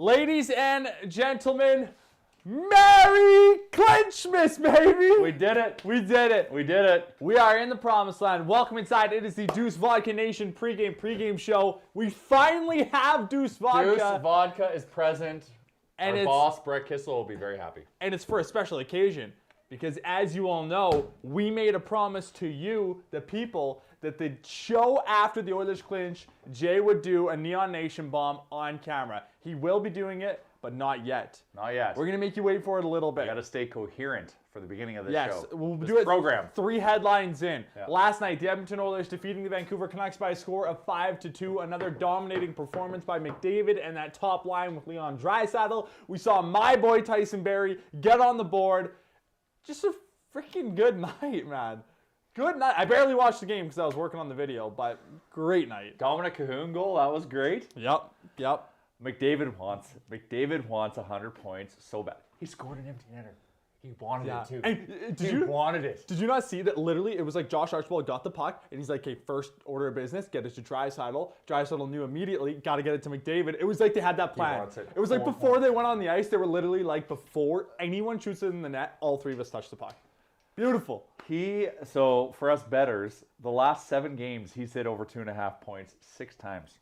Ladies and gentlemen, Merry Clinchmas, baby! We did it. We did it. We did it. We are in the promised land. Welcome inside. It is the Deuce Vodka Nation pregame show. We finally have Deuce Vodka. Deuce Vodka is present. And our boss, Brett Kissel, will be very happy. And it's for a special occasion. Because as you all know, we made a promise to you, the people, that the show after the Oilers clinch, Jay would do a Neon Nation bomb on camera. He will be doing it, but not yet. Not yet. We're going to make you wait for it a little bit. You got to stay coherent for the beginning of this yes, show. We'll this do it program. 3 headlines in. Yeah. Last night, the Edmonton Oilers defeating the Vancouver Canucks by a score of 5-2. Another dominating performance by McDavid and that top line with Leon Draisaitl. We saw my boy Tyson Barrie get on the board. Just a freaking good night, man. Good night. I barely watched the game because I was working on the video, but great night. Dominic Cahoon goal, that was great. Yep. McDavid wants 100 points so bad. He scored an empty netter. He wanted it too. And he wanted it. Did you not see that literally it was like Josh Archibald got the puck and he's like, okay, first order of business, get it to Draisaitl. Draisaitl knew immediately, got to get it to McDavid. It was like they had that plan. It was like before they went on the ice, they were literally like, before anyone shoots it in the net, all 3 of us touch the puck. Beautiful. So for us bettors, the last 7 games, he's hit over 2.5 points 6 times.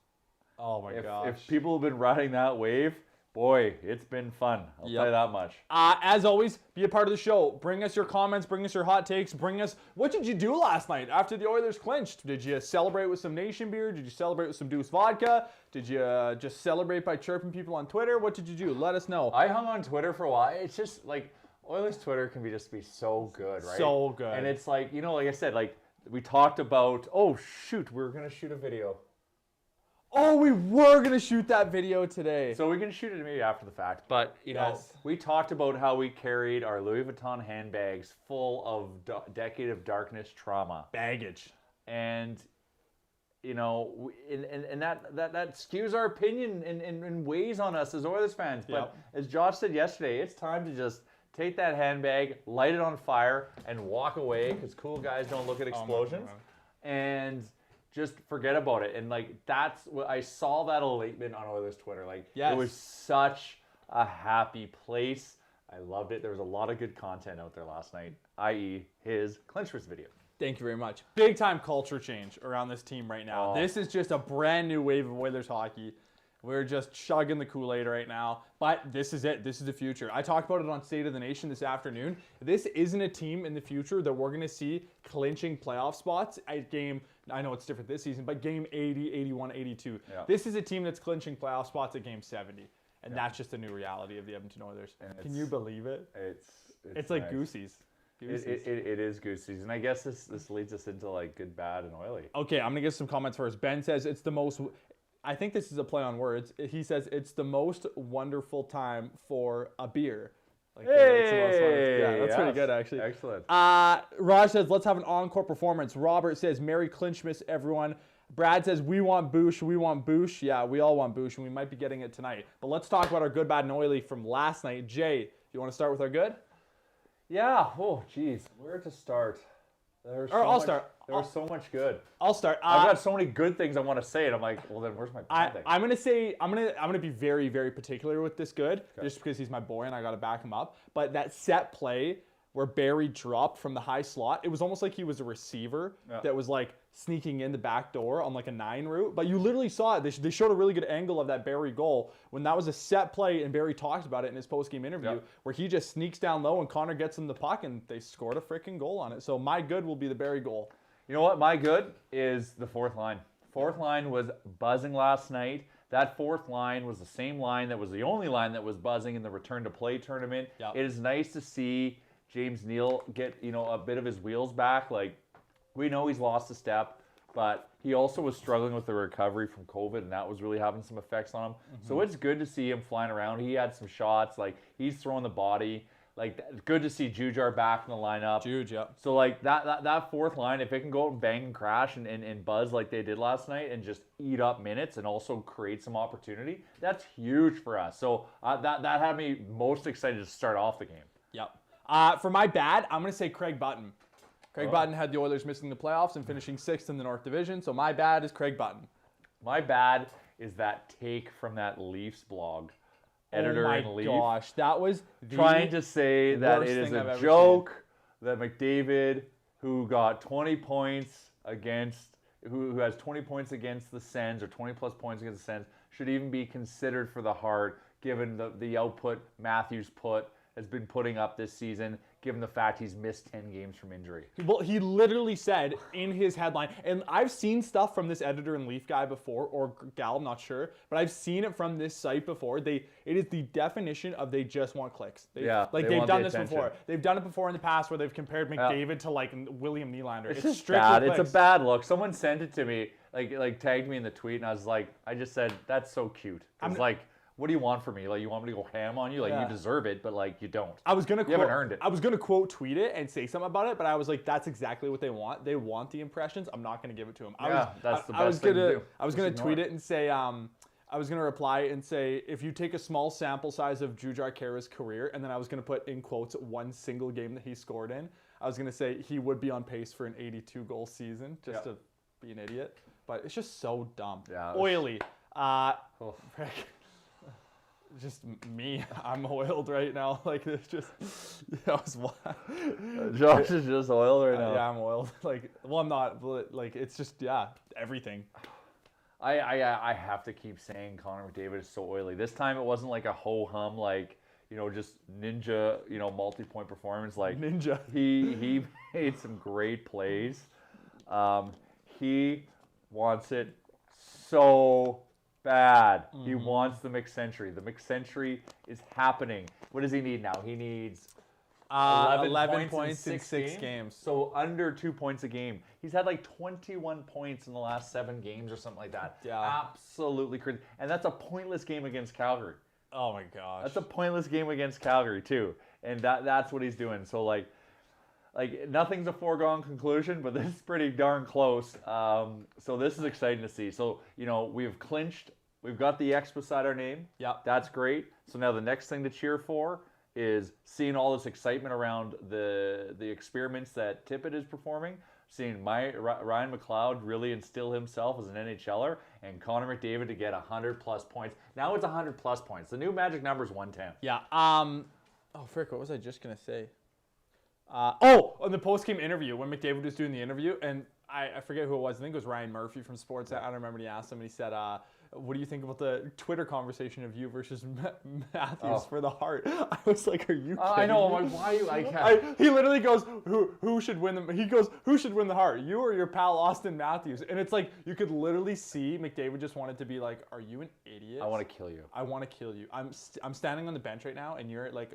Oh my gosh. If people have been riding that wave, boy, it's been fun. I'll tell you that much. As always, be a part of the show. Bring us your comments. Bring us your hot takes. Bring us, what did you do last night after the Oilers clinched? Did you celebrate with some Nation beer? Did you celebrate with some Deuce Vodka? Did you just celebrate by chirping people on Twitter? What did you do? Let us know. I hung on Twitter for a while. It's just like, Oilers Twitter can just be so good, right? So good. And it's like, like I said, like we talked about, oh shoot, we were going to shoot a video. Oh, we were going to shoot that video today. So we can shoot it maybe after the fact. But, you know, we talked about how we carried our Louis Vuitton handbags full of decade of darkness trauma. Baggage. And, and that skews our opinion and weighs on us as Oilers fans. But as Josh said yesterday, it's time to just take that handbag, light it on fire, and walk away because cool guys don't look at explosions. And just forget about it. And like that's what I saw, that elatement on Oilers Twitter. Like it was such a happy place. I loved it. There was a lot of good content out there last night, i.e. his Clinchmas video. Thank you very much. Big time culture change around this team right now. This is just a brand new wave of Oilers hockey. We're just chugging the Kool-Aid right now. But this is it. This is the future. I talked about it on State of the Nation this afternoon. This isn't a team in the future that we're going to see clinching playoff spots at game, I know it's different this season, but game 80, 81, 82. Yeah. This is a team that's clinching playoff spots at game 70. And that's just the new reality of the Edmonton Oilers. Can you believe it? It's like nice. Goosey's. It is Goosey's. And I guess this leads us into like good, bad, and oily. Okay, I'm going to get some comments first. Ben says it's the most... I think this is a play on words. He says it's the most wonderful time for a beer. Like, that's pretty good, actually. Excellent. Raj says, let's have an encore performance. Robert says, Merry Clinchmas, everyone. Brad says, we want Boosh. We want Boosh. Yeah, we all want Boosh, and we might be getting it tonight. But let's talk about our good, bad, and oily from last night. Jay, you want to start with our good? Yeah. Oh, geez. Where to start? I'll start. There was so much good. I'll start. I've got so many good things I want to say, and I'm like, well, then where's my bad thing? I'm gonna be very, very particular with this good, just because he's my boy and I got to back him up. But that set play where Barrie dropped from the high slot, it was almost like he was a receiver that was like sneaking in the back door on like a 9 route. But you literally saw it. They showed a really good angle of that Barrie goal when that was a set play, and Barrie talked about it in his post-game interview where he just sneaks down low and Connor gets him the puck and they scored a freaking goal on it. So my good will be the Barrie goal. You know what? My good is the fourth line. Fourth line was buzzing last night. That fourth line was the same line that was the only line that was buzzing in the return to play tournament. Yep. It is nice to see James Neal get, a bit of his wheels back. Like, we know he's lost a step, but he also was struggling with the recovery from COVID, and that was really having some effects on him. So it's good to see him flying around. He had some shots. Like, he's throwing the body. Like, good to see Jujar back in the lineup. Juge, yeah. So, like, that fourth line, if it can go out and bang and crash and buzz like they did last night and just eat up minutes and also create some opportunity, that's huge for us. So, that had me most excited to start off the game. Yep. For my bad, I'm going to say Craig Button. Craig Button had the Oilers missing the playoffs and finishing 6th in the North Division, so my bad is Craig Button. My bad is that take from that Leafs blog. Editor in Leaf. Oh my gosh, that was trying to say that it is a joke that McDavid, who got 20 points against, who has 20 points against the Sens, or 20 plus points against the Sens, should even be considered for the Hart, given the output Matthews has been putting up this season, given the fact he's missed 10 games from injury. Well, he literally said in his headline, and I've seen stuff from this editor and Leaf guy before, or gal, I'm not sure, but I've seen it from this site before. It is the definition of they just want clicks. They've done this before. They've done it before in the past where they've compared McDavid to like William Nylander. It's just bad. Clicks. It's a bad look. Someone sent it to me, like tagged me in the tweet, and I just said, that's so cute. It's like, what do you want from me? Like, you want me to go ham on you? Like, you deserve it, but like, you don't. You haven't earned it. I was gonna quote tweet it and say something about it, but I was like, that's exactly what they want. They want the impressions. I'm not gonna give it to them. That's the best thing to do. I was gonna tweet it and say, I was gonna reply and say, if you take a small sample size of Jujhar Khaira's career, and then I was gonna put in quotes one single game that he scored in, I was gonna say he would be on pace for an 82 goal season, just to be an idiot. But it's just so dumb. Yeah. Oily. Frick. Just me. I'm oiled right now. Like, it's just, that was wild. Josh is just oiled right now. Yeah, I'm oiled. Like, well, I'm not, but like, it's just, everything. I have to keep saying Connor McDavid is so oily. This time it wasn't like a ho-hum, like, just ninja, multi-point performance. Like, ninja. He made some great plays. He wants it so bad. He wants the McCentury. The McCentury is happening. What does he need now? He needs 11 points in 6 games. So under 2 points a game. He's had like 21 points in the last 7 games or something like that. Yeah. Absolutely crazy. And that's a pointless game against Calgary. Oh my gosh. That's a pointless game against Calgary too. And that's what he's doing. So like nothing's a foregone conclusion, but this is pretty darn close. So this is exciting to see. So, we've clinched. We've got the X beside our name. Yep. That's great. So now the next thing to cheer for is seeing all this excitement around the experiments that Tippett is performing, seeing Ryan McLeod really instill himself as an NHLer, and Connor McDavid to get 100-plus points. Now it's 100-plus points. The new magic number is 110. Yeah. Oh, frick, what was I just going to say? On the post-game interview, when McDavid was doing the interview, and I forget who it was. I think it was Ryan Murphy from Sportsnet. I don't remember. He asked him, and he said, what do you think about the Twitter conversation of you versus Matthews for the Hart? I was like, are you kidding I know. me? Like, why are you? He literally goes, who should win the? He goes, who should win the Hart? You or your pal Austin Matthews? And it's like, you could literally see McDavid just wanted to be like, are you an idiot? I want to kill you. I want to kill you. I'm standing on the bench right now, and you're like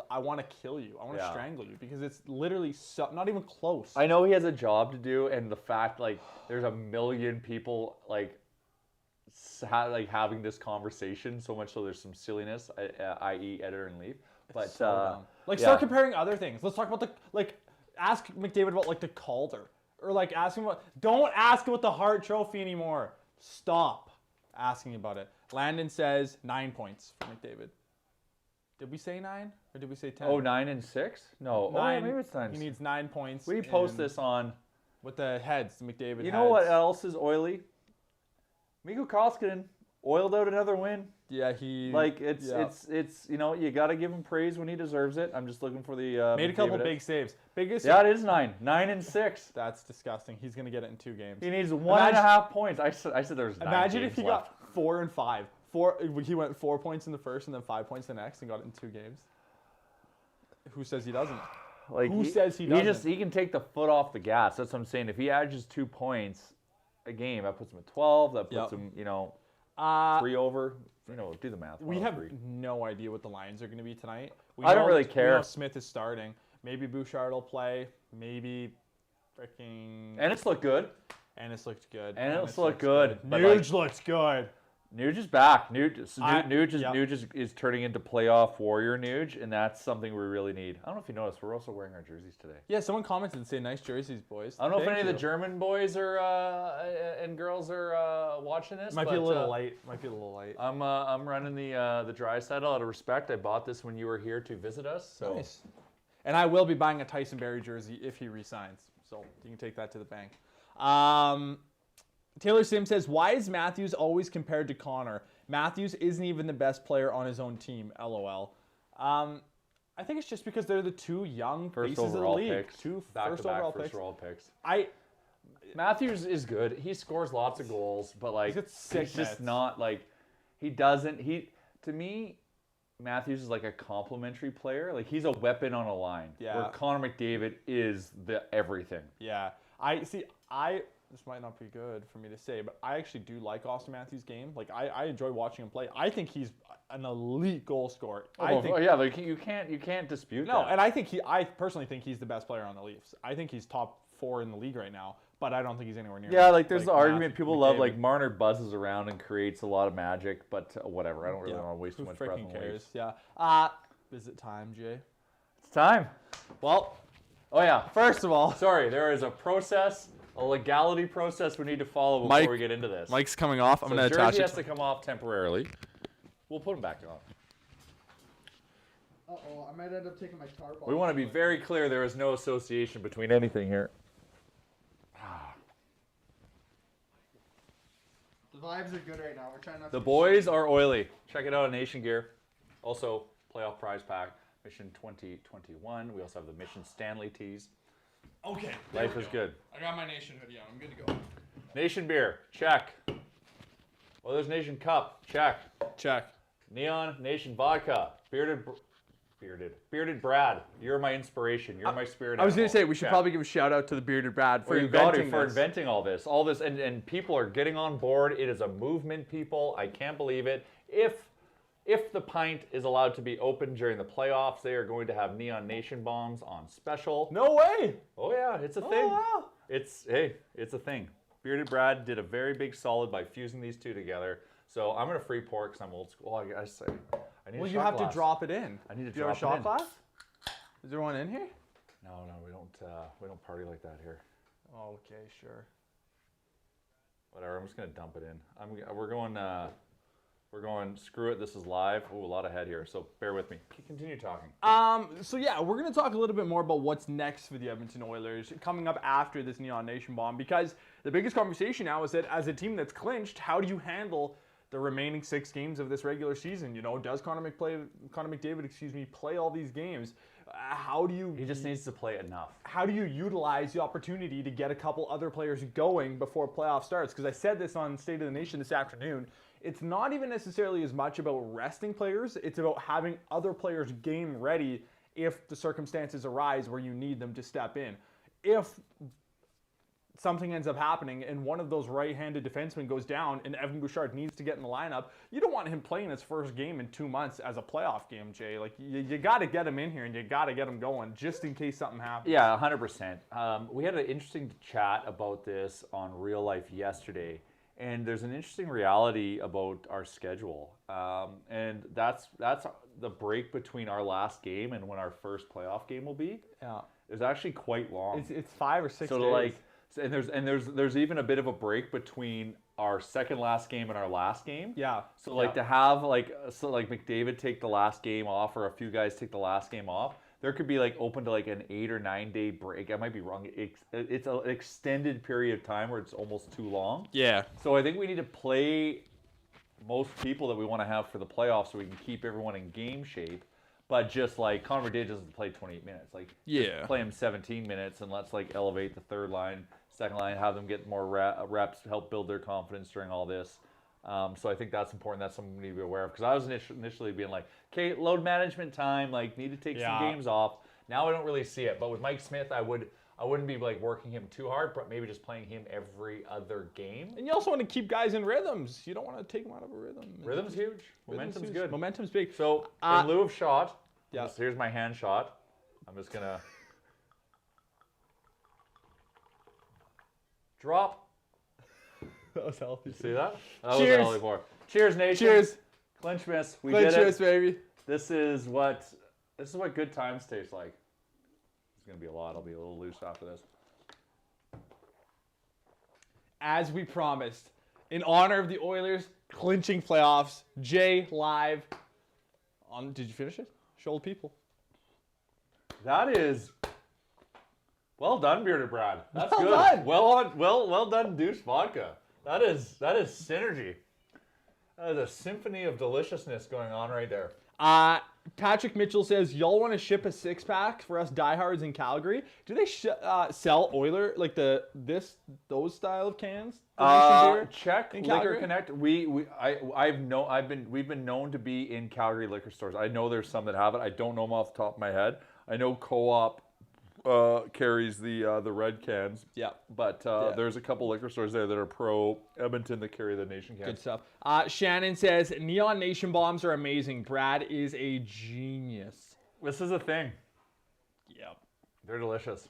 I want to kill you. I want to strangle you, because it's literally not even close. I know he has a job to do, and the fact like there's a million people like having this conversation, so much so there's some silliness, i.e. editor and Leaf. But so start comparing other things. Let's talk about ask McDavid about like the Calder, or like ask him don't ask about the Hart Trophy anymore. Stop asking about it. Landon says 9 points for McDavid. Did we say 9 or did we say 10? Oh, 9 and 6? No. 9, maybe it's 9. He needs 9 points. We post this on with the heads, the McDavid. You know what else is oily? Mikko Koskinen oiled out another win. Yeah, he it's you got to give him praise when he deserves it. I'm just looking for the made a couple big saves. Biggest. Yeah, it is 9 and 6. That's disgusting. He's gonna get it in 2 games. He needs 1.5 points. I said there's 9 Imagine games if he left. got 4 and 5. He went 4 points in the first and then 5 points the next and got it in 2 games. Who says he doesn't? Who says he doesn't? He can take the foot off the gas. That's what I'm saying. If he averages 2 points a game, that puts him at 12. That puts him, 3 over. Do the math. We have no idea what the lines are going to be tonight. I don't really care. We know Smith is starting. Maybe Bouchard will play. Maybe freaking. Ennis looked good. Ennis looked good. Ennis looked good. Nuge looks good. Nuge is back. Nuge is turning into playoff warrior Nuge, and that's something we really need. I don't know if you noticed, we're also wearing our jerseys today. Yeah, someone commented and say nice jerseys, boys. I don't know if any of the German boys are and girls are watching this. Might be a little light. I'm running the dry saddle out of respect. I bought this when you were here to visit us. So. Nice. And I will be buying a Tyson Berry jersey if he resigns. So you can take that to the bank. Taylor Sim says, why is Matthews always compared to Connor? Matthews isn't even the best player on his own team, LOL. I think it's just because they're the two young faces of the league. Picks. Two first overall picks. Matthews is good. He scores lots of goals, but he's just not to me, Matthews is like a complimentary player. Like he's a weapon on a line. Yeah. Where Connor McDavid is the everything. Yeah. This might not be good for me to say, but I actually do like Austin Matthews' game. Like I enjoy watching him play. I think he's an elite goal scorer. You can't dispute that. No, and I personally think he's the best player on the Leafs. I think he's top 4 in the league right now, but I don't think he's anywhere near. Yeah, there's the argument people love Marner buzzes around and creates a lot of magic, but whatever. I don't really want to waste too much breath on the Leafs. Yeah. Is it time, Jay? It's time. Well, first of all, sorry, there is a process. A legality process we need to follow before we get into this. Mike's coming off. I'm going to attach it. Jersey has to come off temporarily. We'll put him back on. Uh-oh, I might end up taking my tar ball. We want to be very clear there is no association between anything here. The vibes are good right now. We're trying not to. The boys are oily. Check it out on Nation Gear. Also, playoff prize pack, Mission 2021. We also have the Mission Stanley tees. Okay. Life is good. I got my Nation hoodie on. I'm good to go. Nation beer, check. Well, there's Nation Cup, check. Neon Nation vodka, bearded Brad. You're my inspiration. You're my spirit. I was going to say we should probably give a shout out to the bearded Brad for inventing all this. And people are getting on board. It is a movement, people. I can't believe it. If the pint is allowed to be open during the playoffs, they are going to have Neon Nation bombs on special. No way! Oh yeah, it's a thing. Wow. It's a thing. Bearded Brad did a very big solid by fusing these two together. So I'm gonna free pour because I'm old school. Oh, I need a shot glass. You have to drop it in. I need to Do you drop have a shot in. glass? Is there one in here? No, we don't party like that here. Okay, sure. Whatever. I'm just gonna dump it in. We're going, screw it, this is live. Ooh, a lot of head here, so bear with me. Continue talking. We're going to talk a little bit more about what's next for the Edmonton Oilers coming up after this Neon Nation bomb, because the biggest conversation now is that as a team that's clinched, how do you handle the remaining 6 games of this regular season? Does Connor McDavid, play all these games? He just needs to play enough. How do you utilize the opportunity to get a couple other players going before playoff starts? Because I said this on State of the Nation this afternoon. It's not even necessarily as much about resting players. It's about having other players game ready if the circumstances arise where you need them to step in. If something ends up happening and one of those right-handed defensemen goes down and Evan Bouchard needs to get in the lineup, you don't want him playing his first game in 2 months as a playoff game, Jay. You got to get him in here and you got to get him going just in case something happens. Yeah, 100%. We had an interesting chat about this on Real Life yesterday. And there's an interesting reality about our schedule, and that's the break between our last game and when our first playoff game will be. Yeah, it's actually quite long. It's 5 or 6 days. And there's even a bit of a break between our second last game and our last game. Yeah. So to have McDavid take the last game off, or a few guys take the last game off. There could be open to an 8 or 9 day break. I might be wrong. It's an extended period of time where it's almost too long. Yeah. So I think we need to play most people that we want to have for the playoffs so we can keep everyone in game shape. But just Connor McDavid doesn't play 28 minutes. Just play him 17 minutes and let's elevate the third line, second line, have them get more reps, help build their confidence during all this. So I think that's important. That's something we need to be aware of. Because I was initially being okay, load management time, need to take some games off. Now I don't really see it. But with Mike Smith, I I wouldn't be like working him too hard, but maybe just playing him every other game. And you also want to keep guys in rhythms. You don't want to take them out of a rhythm. Rhythm's huge. Momentum's good. Momentum's big. So in lieu of shot, yeah. Here's my hand shot. I'm just gonna drop. That was healthy. See that? That Cheers. was healthy for. Cheers, nation. Cheers. Clinchmas. We did it. Clinchmas, baby. This is what good times taste like. It's gonna be a lot. I'll be a little loose after this. As we promised, in honor of the Oilers clinching playoffs, Jay live on. Did you finish it? Show the people. That is well done, Bearded Brad. That's Well good. done. Well done, Deuce Vodka. That is synergy. That is a symphony of deliciousness going on right there. Patrick Mitchell says, y'all want to ship a 6-pack for us diehards in Calgary? Do they sell Oiler like those style of cans? Check in Liquor Calgary? Connect. We've been known to be in Calgary liquor stores. I know there's some that have it. I don't know them off the top of my head. I know Co-op carries the red cans. Yeah. But there's a couple liquor stores there that are pro Edmonton that carry the Nation cans. Good stuff. Shannon says, Neon Nation bombs are amazing. Brad is a genius. This is a thing. Yep. They're delicious.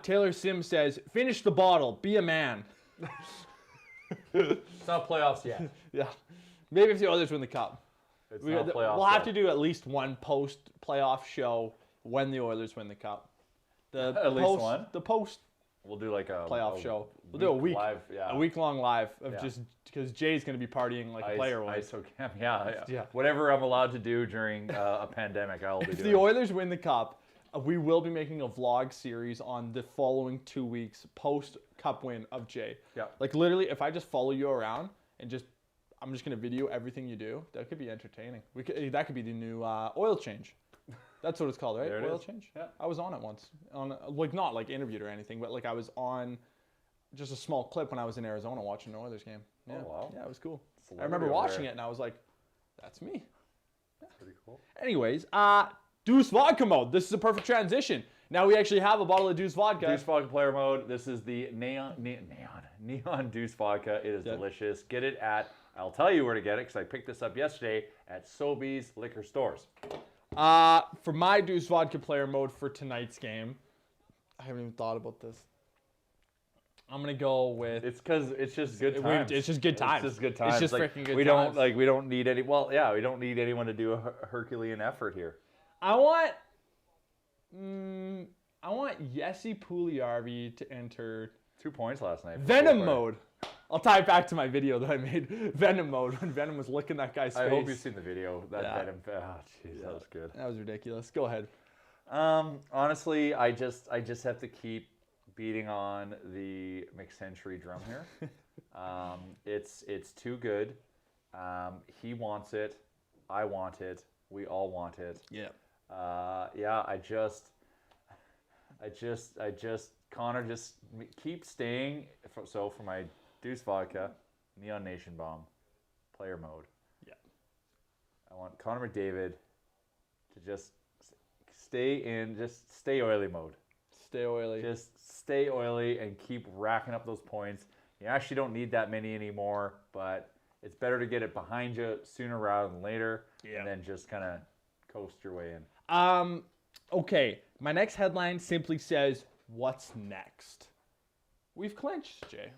Taylor Sims says, finish the bottle. Be a man. It's not playoffs yet. Yeah. Maybe if the others win the cup. It's not playoffs We'll have yet. to do at least one post-playoff show when the Oilers win the cup. At least one? The post We'll do like a playoff show. We'll do a week. Live, yeah. A week-long live of Yeah. just because Jay's going to be partying like a player was. ISO camp. Yeah. Yeah. Whatever I'm allowed to do during a pandemic, I'll be If doing. the Oilers win the cup, we will be making a vlog series on the following 2 weeks post-cup win of Jay. Yeah. Like literally, if I just follow you around and I'm just going to video everything you do, that could be entertaining. That could be the new oil change. That's what it's called, right? There it Oil is. change? Yeah. I was on it once. Not like interviewed or anything, but like I was on just a small clip when I was in Arizona watching the Oilers game. Yeah. Oh, wow. Yeah, it was cool. I Celebrity remember over watching there. it and I was like, that's me. Pretty cool. Anyways, Deuce Vodka mode. This is a perfect transition. Now we actually have a bottle of Deuce Vodka. Deuce Vodka player mode. This is the neon Deuce Vodka. It is delicious. Get it at, I'll tell you where to get it because I picked this up yesterday at Sobeys liquor stores. For my Deuce Vodka player mode for tonight's game, I haven't even thought about this. I'm gonna go with. It's because it's just good times. It's just good times. It's just good times. It's just like, freaking good we times. We don't need any. Well, yeah, we don't need anyone to do a Herculean effort here. I want Jesse Puljujärvi to enter 2 points last night. Venom mode. I'll tie it back to my video that I made. Venom mode when Venom was licking that guy's face. I hope you've seen the video. That Yeah. Venom. Oh, jeez, that was good. That was ridiculous. Go ahead. Honestly, I just have to keep beating on the McCentury drum here. It's too good. He wants it. I want it. We all want it. Yeah. Connor, just keep staying. So for my Deuce Vodka, Neon Nation Bomb, player mode. Yeah. I want Connor McDavid to just stay oily mode. Stay oily. Just stay oily and keep racking up those points. You actually don't need that many anymore, but it's better to get it behind you sooner rather than later, and then just kind of coast your way in. Okay. My next headline simply says, "What's next?" We've clinched, Jay.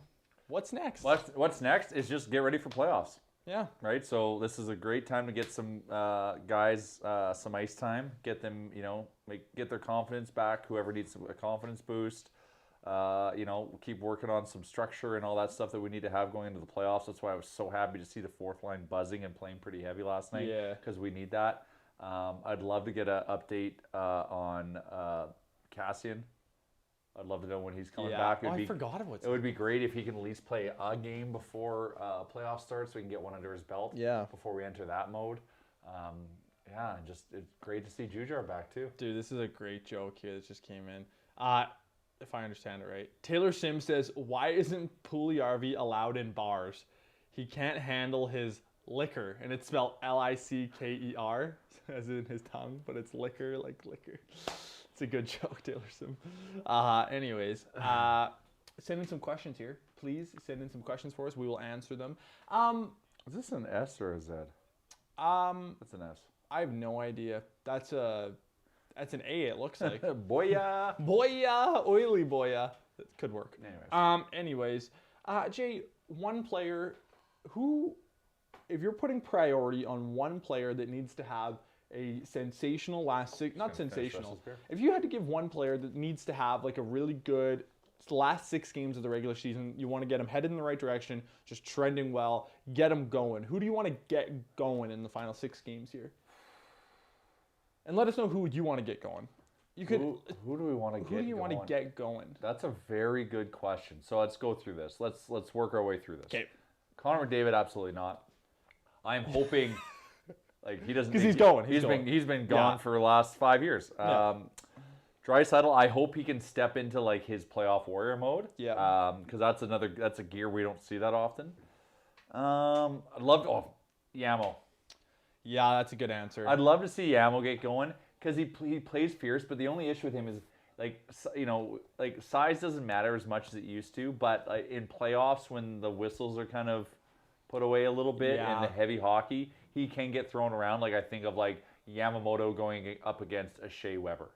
What's next? What's next is just get ready for playoffs. Yeah. Right, so this is a great time to get some guys some ice time, get them, get their confidence back. Whoever needs a confidence boost, keep working on some structure and all that stuff that we need to have going into the playoffs. That's why I was so happy to see the fourth line buzzing and playing pretty heavy last night. Yeah. Because we need that. I'd love to get an update on Cassian. I'd love to know when he's coming back. I forgot about It would be great if he can at least play a game before playoffs start, so we can get one under his belt. Yeah. Before we enter that mode. And just it's great to see Jujar back too. Dude, this is a great joke here that just came in. If I understand it right, Taylor Sims says, "Why isn't Puljujärvi allowed in bars? He can't handle his liquor," and it's spelled Licker, as in his tongue, but it's liquor like liquor. It's a good joke, Taylor Sim. Anyways, send in some questions here. Please send in some questions for us. We will answer them. Is this an S or a Z? That's an S. I have no idea. That's an A, it looks like. Boya. Boya, oily boya. That could work. Anyways. Jay, one player who, if you're putting priority on one player that needs to have a sensational not sensational. If you had to give one player that needs to have like a really good last 6 games of the regular season, you want to get him headed in the right direction, just trending well, get him going. Who do you want to get going in the final 6 games here? And let us know who you want to get going. You could. Who do we want to get going? Who do you want to get going? That's a very good question. So let's go through this. Let's work our way through this. Okay. Connor McDavid, absolutely not. I'm hoping, like he doesn't. Because he's going. He's been gone for the last 5 years. Draisaitl, I hope he can step into like his playoff warrior mode. Yeah. Because that's a gear we don't see that often. I'd love Yamo. Yeah, that's a good answer. I'd love to see Yamo get going because he plays fierce, but the only issue with him is like size doesn't matter as much as it used to. But in playoffs, when the whistles are kind of put away a little bit in the heavy hockey, he can get thrown around. Like I think of like Yamamoto going up against a Shea Weber.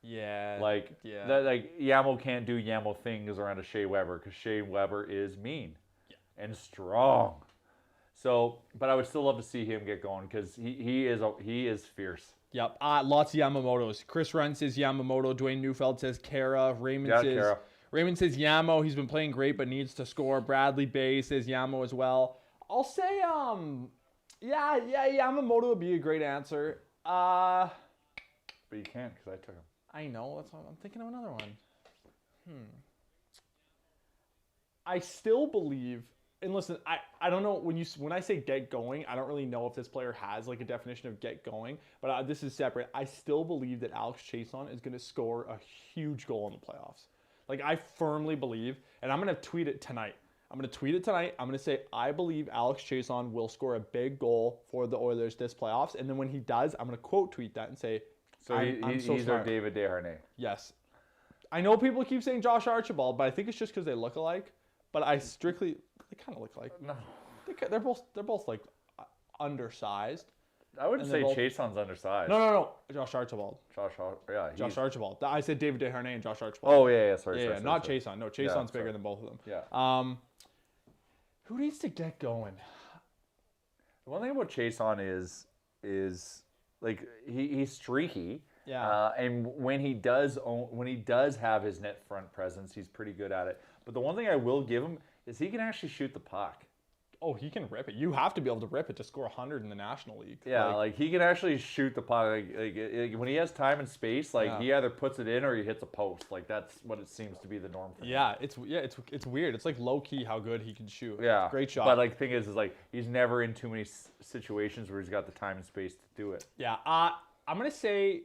Yeah. Like Yamo can't do Yamo things around a Shea Weber because Shea Weber is mean and strong. So, but I would still love to see him get going because he is fierce. Yep. Lots of Yamamotos. Chris Run says Yamamoto. Dwayne Neufeld says Kara. Raymond says Yamo. He's been playing great but needs to score. Bradley Bay says Yamo as well. I'll say Yamamoto would be a great answer. But you can't because I took him. I know. That's why I'm thinking of another one. I still believe. And listen, I don't know when I say get going, I don't really know if this player has like a definition of get going, but this is separate. I still believe that Alex Chiasson is going to score a huge goal in the playoffs. Like I firmly believe, and I'm going to tweet it tonight. I'm going to say I believe Alex Chiasson will score a big goal for the Oilers this playoffs, and then when he does, I'm going to quote tweet that and say, he's our David Desharnais. Yes. I know people keep saying Josh Archibald, but I think it's just because they look alike. But they kind of look like. No. They're both like undersized. I wouldn't say Chiasson's undersized. No. Josh Archibald. Josh Archibald. I said David Desharnais and Josh Archibald. Oh yeah. Sorry. Not Chiasson. No, Chiasson's bigger than both of them. Yeah. Who needs to get going? The one thing about Chiasson is like he's streaky. Yeah. And when he does have his net front presence, he's pretty good at it. But the one thing I will give him is he can actually shoot the puck. Oh, he can rip it. You have to be able to rip it to score 100 in the National League. Yeah, like he can actually shoot the puck. Like when he has time and space, he either puts it in or he hits a post. Like that's what it seems to be the norm for him. It's weird. It's like low key how good he can shoot. Yeah, great shot. But like the thing is like he's never in too many situations where he's got the time and space to do it. Yeah, I'm gonna say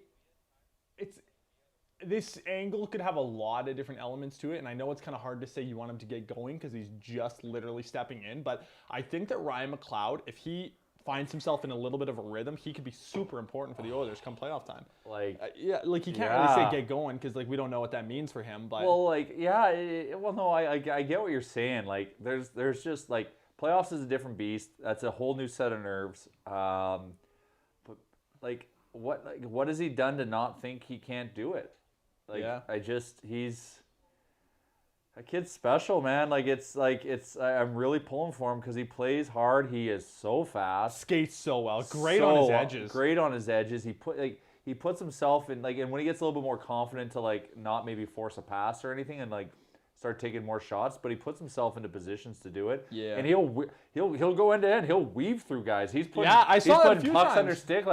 this angle could have a lot of different elements to it, and I know it's kind of hard to say you want him to get going because he's just literally stepping in, but I think that Ryan McLeod, if he finds himself in a little bit of a rhythm, he could be super important for the Oilers come playoff time. He can't really say get going because we don't know what that means for him. But I get what you're saying. Like there's just like playoffs is a different beast. That's a whole new set of nerves. But what has he done to not think he can't do it? That kid's special, man. I'm really pulling for him because he plays hard. He is so fast, skates so well, great on his edges. He puts himself in and when he gets a little bit more confident to not maybe force a pass or anything and start taking more shots, but he puts himself into positions to do it. Yeah, and he'll go end to end. He'll weave through guys. He's putting that a few pucks times. Under stick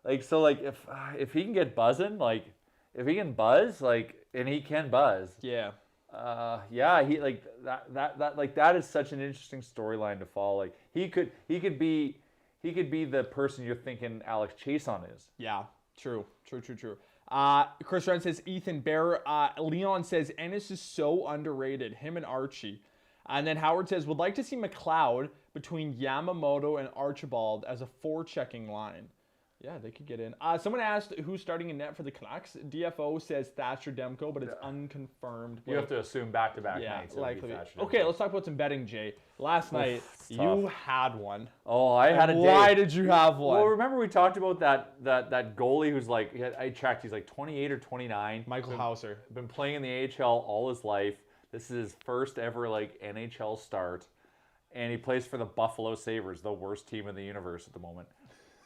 if he can get buzzing if he can buzz, and he can buzz. Yeah. That is such an interesting storyline to follow. He could be the person you're thinking Alex Chiasson is. Yeah. True. Chris Ryan says Ethan Bear. Leon says Ennis is so underrated. Him and Archie. And then Howard says would like to see McLeod between Yamamoto and Archibald as a forechecking line. Yeah, they could get in. Someone asked who's starting in net for the Canucks. DFO says Thatcher Demko, but it's unconfirmed. You have to assume back-to-back Yeah, nights. likely. Thatcher Okay, Demko. let's talk about some betting, Jay. Last night, you had one. Oh, I had a day. Why did you have one? Well, remember we talked about that goalie who's like, I checked, he's like 28 or 29. Michael Hauser. Been playing in the AHL all his life. This is his first ever like NHL start. And he plays for the Buffalo Sabres, the worst team in the universe at the moment.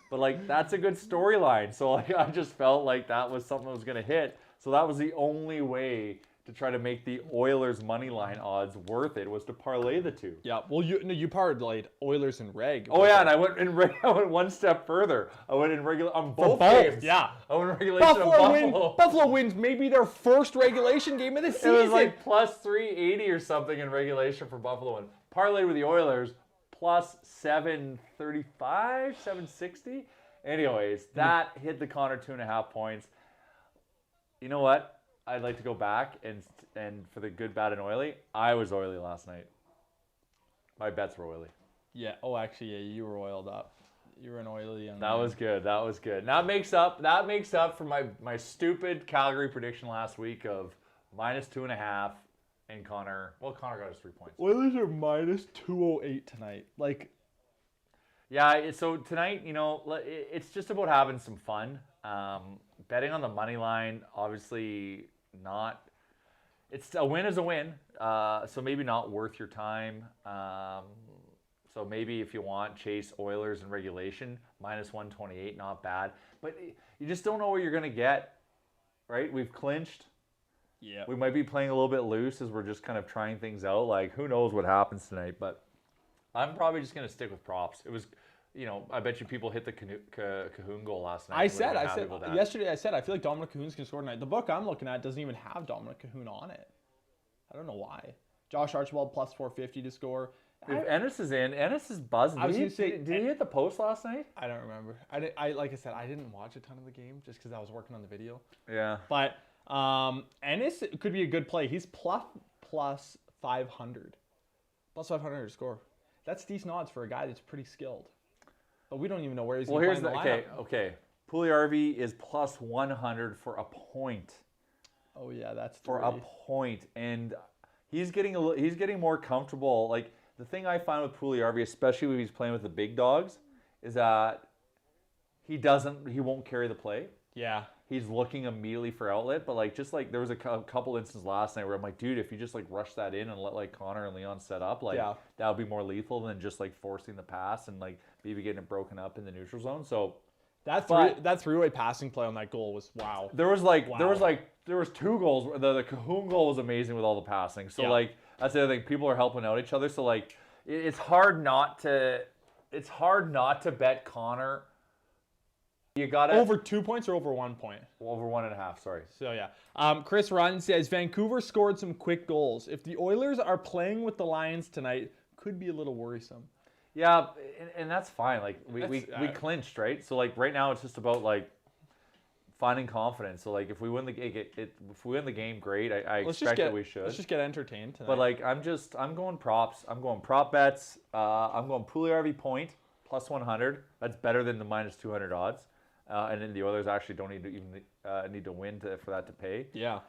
But like that's a good storyline. So like I just felt like that was something that was gonna hit. So that was the only way to try to make the Oilers money line odds worth it, was to parlay the two. Yeah, well you parlayed Oilers and Reg. Oh yeah, and I went one step further. I went in regular on both games. Yeah. I went in regulation of Buffalo. Buffalo wins maybe their first regulation game of the season. It was like plus 380 or something in regulation for Buffalo, and parlayed with the Oilers plus 735, 760. Anyways, that hit the Connor 2.5 points. You know what? I'd like to go back and for the good, bad, and oily, I was oily last night. My bets were oily. Yeah. Oh, actually, yeah, you were oiled up. You were an oily young That man. was good. That was good. That makes up for my stupid Calgary prediction last week of -2.5. And Connor got us 3 points. Oilers are -208 tonight. Like, yeah, so tonight, it's just about having some fun. Betting on the money line, obviously not. It's a win is a win, so maybe not worth your time. So maybe if you want, chase Oilers in regulation, -128, not bad. But you just don't know what you're going to get, right? We've clinched. yeah. We might be playing a little bit loose as we're just kind of trying things out. Like, who knows what happens tonight, but I'm probably just going to stick with props. It was, I bet you people hit the Cahoon goal last night. Yesterday I said, I feel like Dominic Cahoon's going to score tonight. The book I'm looking at doesn't even have Dominic Cahoon on it. I don't know why. Josh Archibald plus 450 to score. If Ennis is in, Ennis is buzzing. Did he hit the post last night? I don't remember. Like I said, I didn't watch a ton of the game just because I was working on the video. Yeah. But Ennis could be a good play. He's plus 500. Plus 500 to score. That's decent odds for a guy that's pretty skilled. But we don't even know where he's going to play in the lineup. Okay. Pugliarvi is plus 100 for a point. Oh yeah, that's for a point, and he's getting more comfortable. Like, the thing I find with Pugliarvi, especially when he's playing with the big dogs, is that he won't carry the play. Yeah. He's looking immediately for outlet, but there was a couple instances last night where I'm like, dude, if you just rush that in and let Connor and Leon set up, that would be more lethal than just forcing the pass and maybe getting it broken up in the neutral zone. So that three-way passing play on that goal was wow. There was two goals. The Cahoon goal was amazing with all the passing. So that's the other thing. People are helping out each other. So it's hard not to bet Connor. You got over 2 points or over 1 point? Over 1.5. Sorry. So yeah. Chris Run says Vancouver scored some quick goals. If the Oilers are playing with the Lions tonight, could be a little worrisome. Yeah, and that's fine. We clinched, right? So right now it's just about finding confidence. So if we win the game, great. I expect that we should. Let's just get entertained tonight. But I'm going props. I'm going prop bets. I'm going Pugliarvi point plus 100. That's better than the -200 odds. And then the Oilers actually don't need to win for that to pay. Yeah.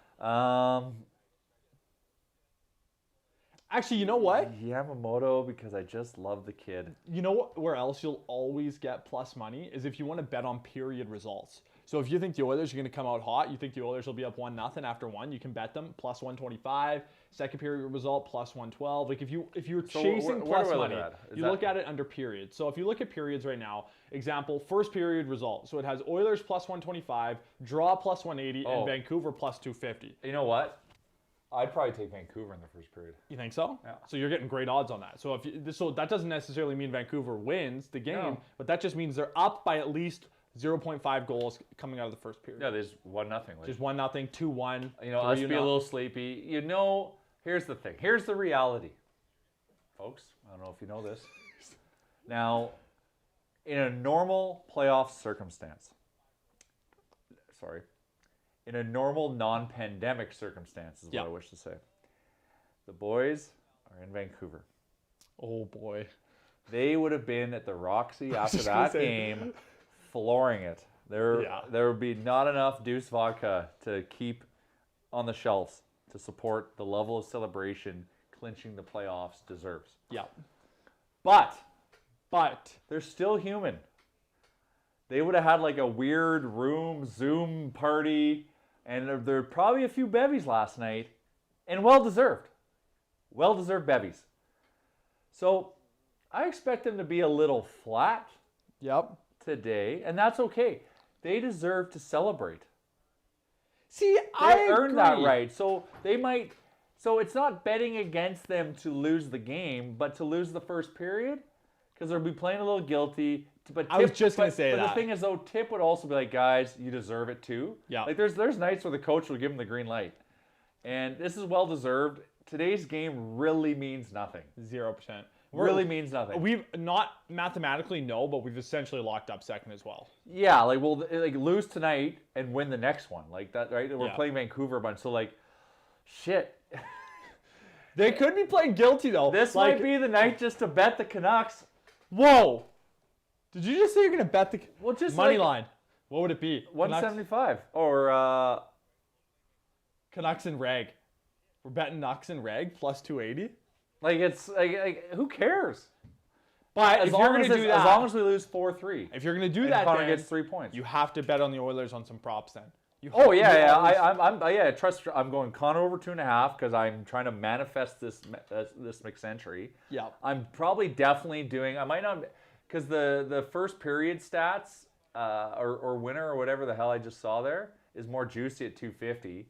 Actually, you know what? Yamamoto, because I just love the kid. You know where else you'll always get plus money is if you want to bet on period results. So if you think the Oilers are going to come out hot, you think the Oilers will be up 1-0 after one, you can bet them plus 125. Second period result plus 112. Like if you're chasing plus money, you look at it under periods. So if you look at periods right now, example, first period result. So it has Oilers plus 125, draw plus 180, and Vancouver plus 250. You know what? I'd probably take Vancouver in the first period. You think so? Yeah. So you're getting great odds on that. So so that doesn't necessarily mean Vancouver wins the game, but that just means they're up by at least 0.5 goals coming out of the first period. Yeah, there's 1-0. Just 1-0, 2-1. You know, us be a little sleepy. You know, here's the thing. Here's the reality, folks. I don't know if you know this. Now, in a normal playoff circumstance, in a normal non-pandemic circumstance is what I wish to say. The boys are in Vancouver. Oh, boy. They would have been at the Roxy after that game flooring it. There Yeah. would be not enough Deuce vodka to keep on the shelves to support the level of celebration clinching the playoffs deserves. Yeah. But But they're still human. They would have had like a weird room Zoom party, and there were probably a few bevies last night, and well-deserved. Well-deserved bevies. So I expect them to be a little flat yep. today, and that's okay. They deserve to celebrate. See, They I earned that agree. right. So they might. So it's not betting against them to lose the game, but to lose the first period, because they'll be playing a little guilty. But I was just gonna say but that. the thing is, though, Tip would also be like, guys, you deserve it too. Yeah. Like there's nights where the coach will give them the green light, and this is well deserved. Today's game really means nothing. 0%. Really means nothing. We've not mathematically no, but we've essentially locked up second as well. Yeah, like we'll like lose tonight and win the next one, like that, right? We're Yeah. playing Vancouver a bunch, so like, shit. They could be playing guilty though. This like, might be the night just to bet the Canucks. Whoa! Did you just say you're gonna bet the Well, just money like line? What would it be? 175 or Canucks and Reg. We're betting Nucks and Reg plus 280. like it's like who cares? But As if long you're gonna as do it's- that, as long as we lose 4-3, if you're gonna do and that, Connor then gets 3 points. you have to bet on the Oilers on some props. Then. You Oh have yeah, to yeah. always- I trust. I'm going Connor over 2.5 because I'm trying to manifest this McCentury. Yeah. I'm probably definitely doing. I might not because the first period stats or winner or whatever the hell I just saw there is more juicy at 250.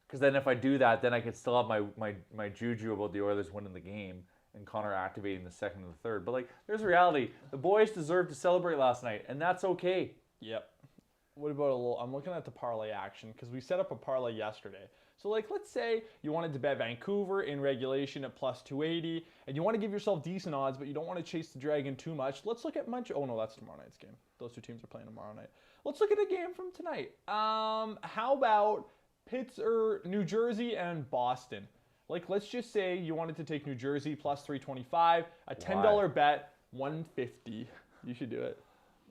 Because then if I do that, then I could still have my juju about the Oilers winning the game and Connor activating the second and the third. But like, there's reality. The boys deserved to celebrate last night, and that's okay. Yep. What about a little? I'm looking at the parlay action because we set up a parlay yesterday. So like, let's say you wanted to bet Vancouver in regulation at plus 280, and you want to give yourself decent odds, but you don't want to chase the Dragon too much. Let's look at Montreal. Oh no, that's tomorrow night's game. Those two teams are playing tomorrow night. Let's look at a game from tonight. How about Pittsburgh, New Jersey, and Boston? Like, let's just say you wanted to take New Jersey plus 325, a $10 bet, 150. You should do it.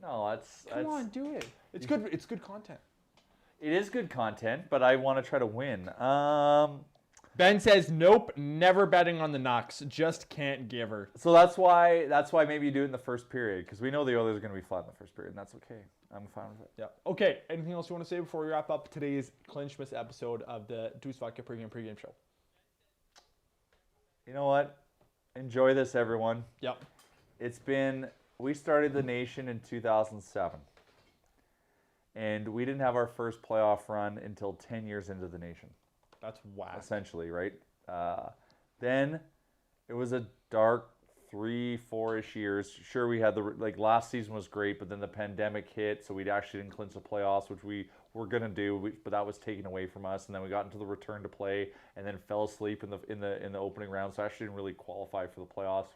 No, that's Come on, do it. It's good. It's good content. It is good content, but I want to try to win. Ben says, nope, never betting on the Nucks. Just can't give her. So that's why maybe you do it in the first period because we know the Oilers are going to be flat in the first period, and that's okay. I'm fine with it. Yeah. Okay. Anything else you want to say before we wrap up today's Clinchmas episode of the Deuce Vodka pregame show? You know what? Enjoy this, everyone. Yep. We started the nation in 2007, and we didn't have our first playoff run until 10 years into the nation. That's whack. Essentially, right? Then it was a dark 3-4-ish years. Sure, we had last season was great, but then the pandemic hit, so we actually didn't clinch the playoffs, which we were gonna do, but that was taken away from us. And then we got into the return to play, and then fell asleep in the opening round, so I actually didn't really qualify for the playoffs.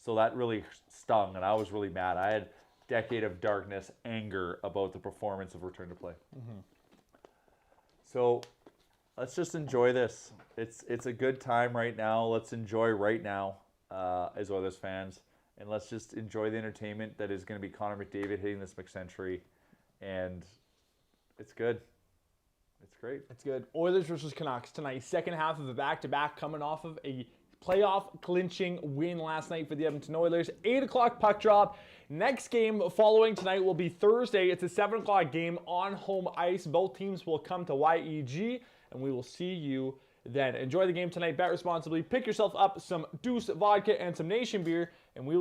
So that really stung, and I was really mad. I had a decade of darkness, anger about the performance of return to play. Mm-hmm. So let's just enjoy this. It's a good time right now. Let's enjoy right now as Oilers fans. And let's just enjoy the entertainment that is going to be Connor McDavid hitting this McCentury. And it's good. It's great. It's good. Oilers versus Canucks tonight. Second half of a back-to-back coming off of a playoff clinching win last night for the Edmonton Oilers. 8 o'clock puck drop. Next game following tonight will be Thursday. It's a 7 o'clock game on home ice. Both teams will come to YEG, and we will see you then. Enjoy the game tonight. Bet responsibly. Pick yourself up some Deuce vodka and some Nation beer, and we will